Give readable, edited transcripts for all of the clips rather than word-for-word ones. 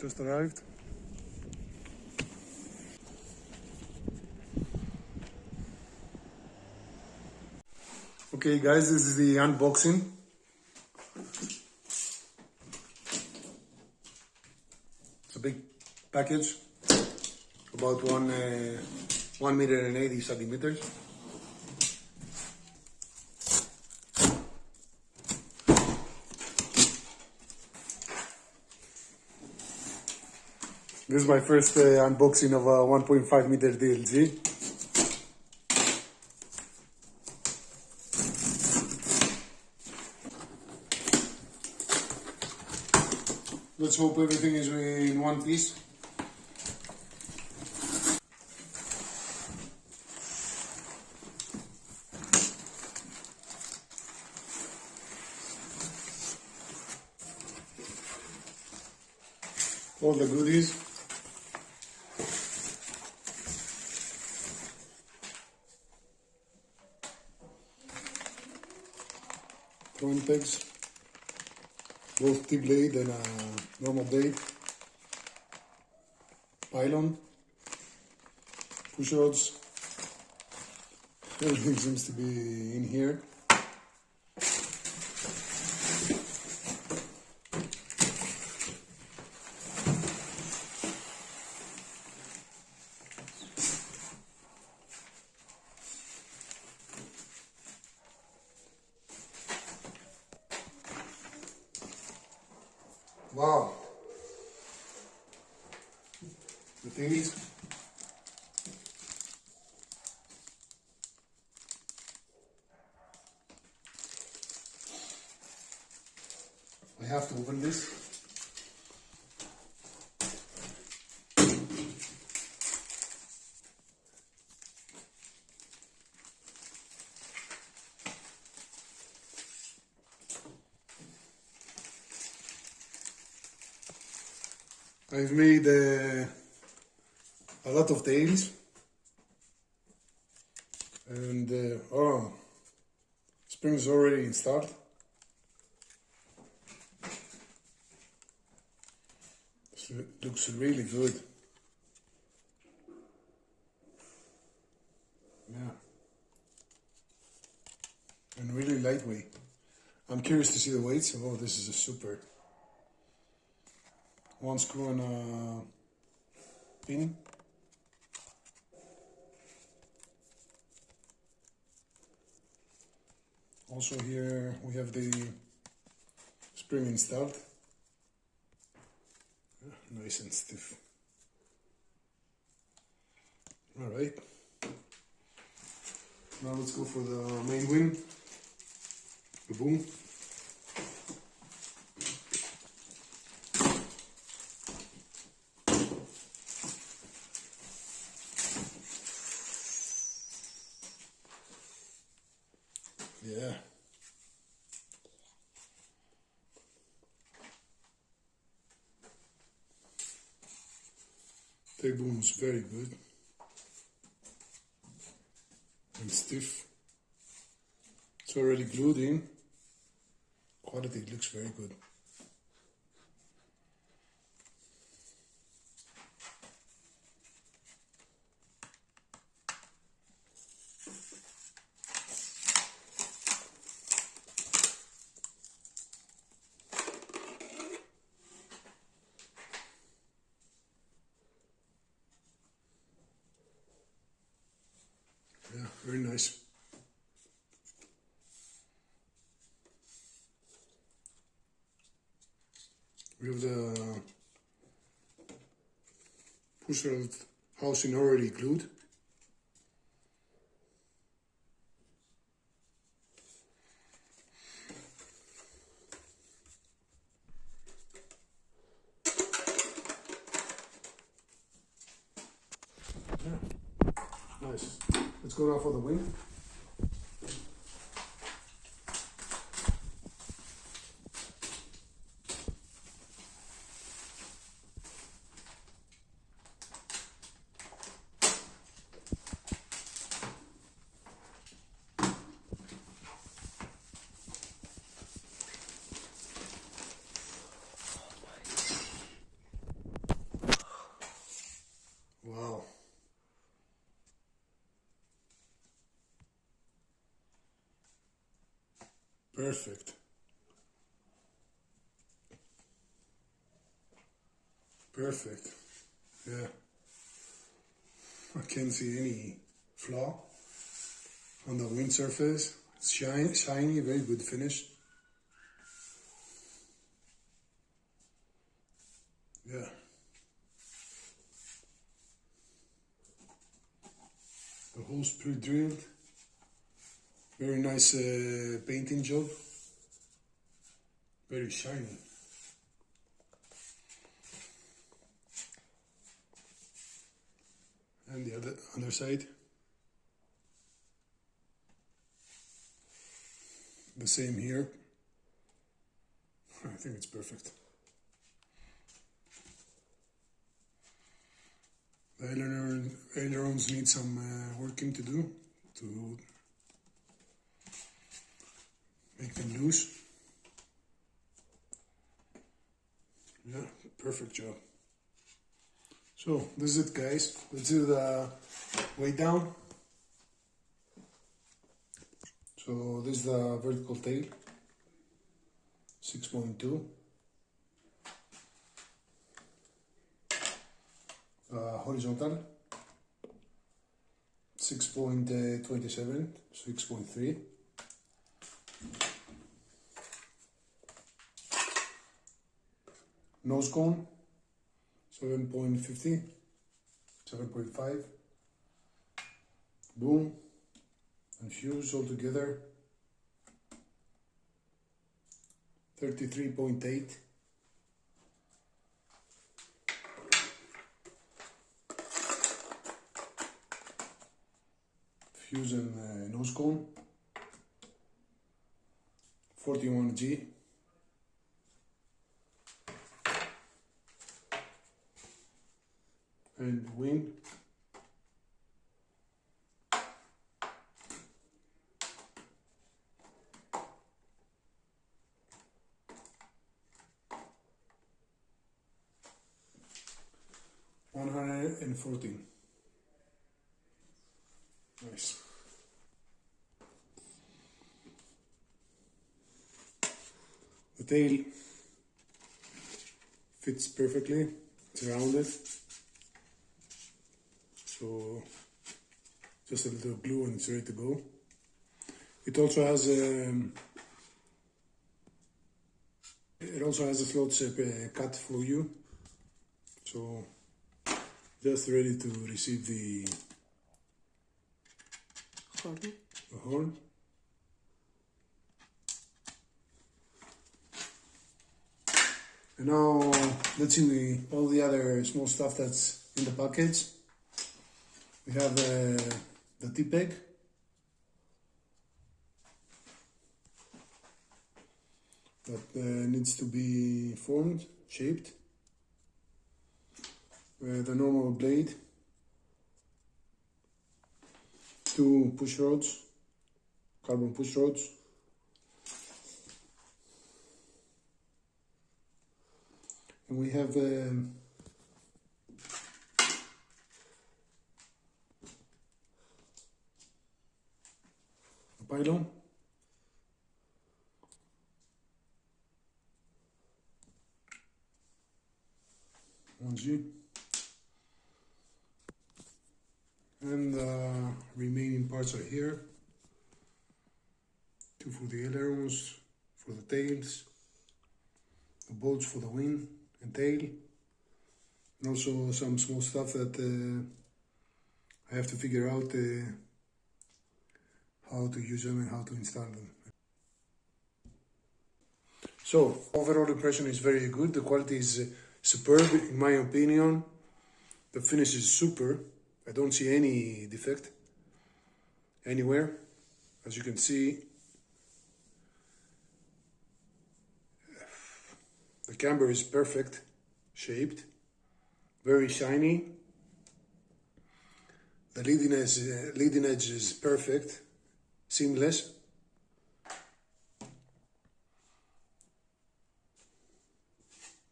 just arrived. Okay guys, this is the unboxing. It's a big package, about 1 meter and 80 centimeters. This is my first unboxing of a 1.5 meter DLG. Let's hope everything is in one piece. All the goodies. Throwing pegs, both T-blade and normal blade, pylon, push rods, everything seems to be in here. Wow, the thing is, I have to open this. I've made a lot of tails, and oh, spring's already installed. So it looks really good. Yeah, and really lightweight. I'm curious to see the weights. Oh, this is a super. One screw and a pin. Also here we have the spring installed. Nice and stiff. Alright. Now let's go for the main wing. The boom. Yeah. The boom is very good and stiff. It's already glued in. Quality looks very good. Yeah, very nice. We have the push rod housing already glued. Yeah, nice. Let's go now for the wing. Perfect. Perfect. Yeah. I can't see any flaw on the wind surface. It's shiny, very good finish. Yeah. The hole's pre-drilled. Very nice painting job. Very shiny. And the other side. The same here. I think it's perfect. The ailerons need some working to do to make them loose. Yeah, perfect job. So this is it, guys. Let's do the weight down. So this is the vertical tail, 6.2. Horizontal, 6.27, 6.3. Nose cone, 7.50, 7.5. Boom and fuse all together, 33.8. Fuse and nose cone, 41G. And wing, $114. Nice. The tail fits perfectly. It's rounded. So just a little glue and it's ready to go. It also has a slot shape cut for you. So just ready to receive the horn. And now let's see all the other small stuff that's in the package. We have the tip peg, that needs to be formed, shaped. The normal blade, 2 push rods, carbon push rods. And we have a pylon, and the remaining parts are here. 2 for the ailerons, for the tails, the bolts for the wing and tail, and also some small stuff that I have to figure out how to use them and how to install them. So overall impression is very good. The quality is superb in my opinion. The finish is super. I don't see any defect anywhere. As you can see, the camber is perfect shaped, very shiny. The leading edge is perfect, seamless.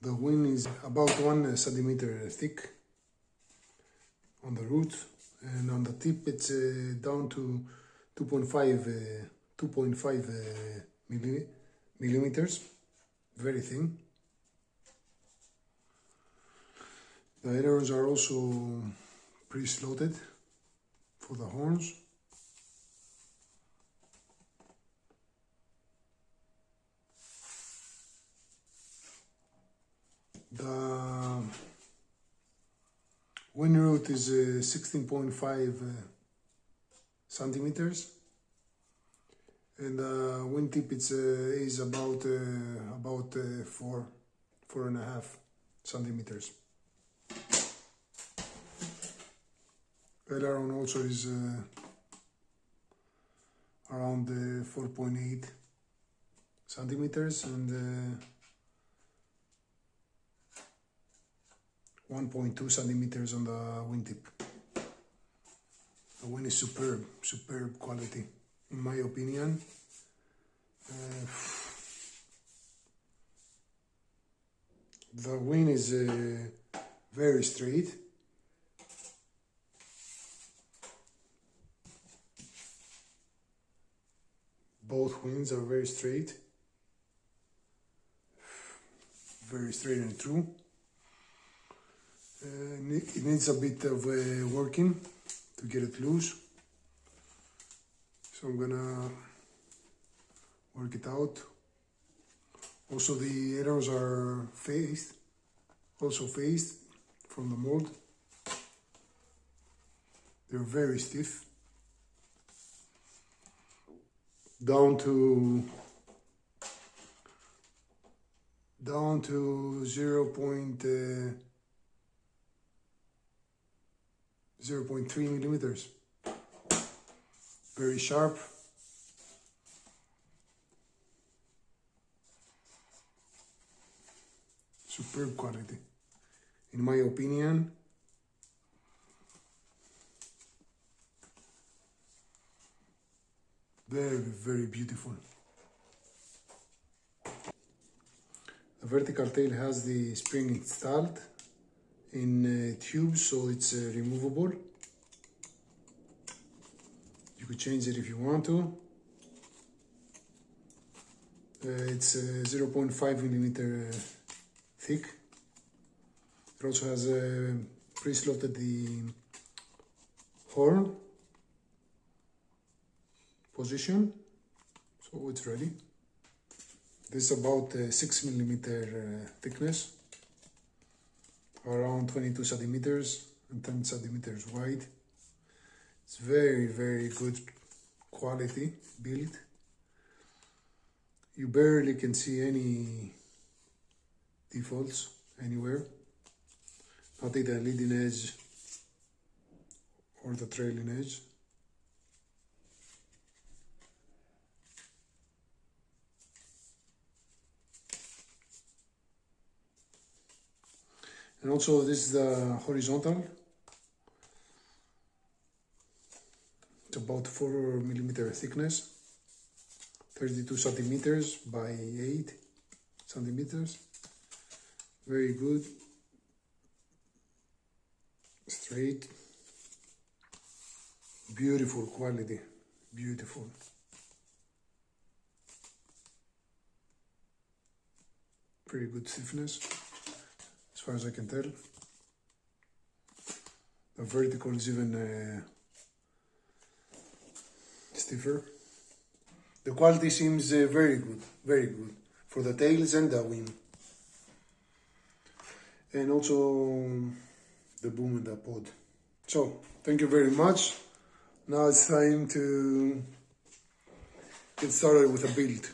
The wing is about 1 centimeter thick on the root, and on the tip it's down to 2.5 millimeter. millimeters, very thin. The ailerons are also pre-slotted for the horns. The wind root is 16.5 centimeters, and the wind tip is about 4.5 centimeters. Aileron also is around 4.8 centimeters and 1.2 centimeters on the wing tip. The wing is superb quality, in my opinion. The wing is very straight. Both wings are very straight and true. It needs a bit of working to get it loose, so I'm gonna work it out. Also, the arrows are faced from the mold. They're very stiff, down to 0.3 millimeters. Very sharp. Superb quality, in my opinion. Very beautiful. The vertical tail has the spring installed in tubes, so it's removable. You could change it if you want to. It's 0.5 millimeter thick. It also has pre-slotted the horn position, so it's ready. This is about 6 millimeter thickness, around 22 centimeters and 10 centimeters wide. It's very good quality build. You barely can see any defaults anywhere, not at the leading edge or the trailing edge. And also, this is the horizontal. It's about 4 millimeter thickness, 32 centimeters by 8 centimeters. Very good. Straight. Beautiful quality. Beautiful. Pretty good stiffness, as far as I can tell. The vertical is even stiffer. The quality seems very good for the tails and the wing, and also the boom and the pod. So thank you very much. Now it's time to get started with a build.